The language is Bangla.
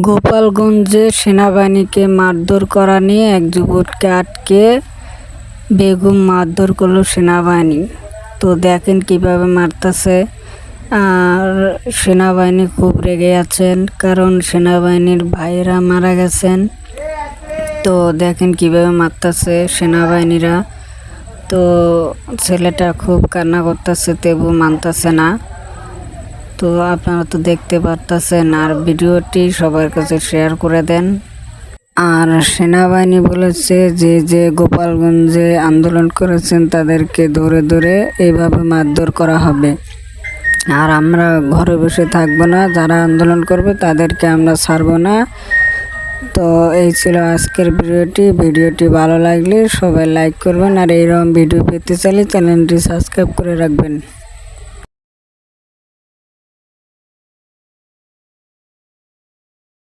গোপালগঞ্জে সেনাবাহিনীকে মারধর করা নিয়ে এক যুবককে আটকে বেগম মারধর করলো সেনাবাহিনী। তো দেখেন কিভাবে মারতেছে। আর সেনাবাহিনী খুব রেগে আছেন, কারণ সেনাবাহিনীর ভাইয়েরা মারা গেছেন। তো দেখেন কিভাবে মারতেছে সেনাবাহিনীরা। তো ছেলেটা খুব কান্না করতেছে, তবু মানতেছে না। তো আপনারা তো দেখতে পারতেছেন, আর ভিডিওটি সবার কাছে শেয়ার করে দেন। আর সেনাবাহিনী বলেছে যে গোপালগঞ্জে আন্দোলন করেছেন তাদেরকে ধরে ধরে এইভাবে মারধর করা হবে। আর আমরা ঘরে বসে থাকবো না, যারা আন্দোলন করবে তাদেরকে আমরা ছাড়বো না। তো এই ছিল আজকের ভিডিওটি ভালো লাগলে সবাই লাইক করবেন, আর এইরকম ভিডিও পেতে চাইলে চ্যানেলটি সাবস্ক্রাইব করে রাখবেন।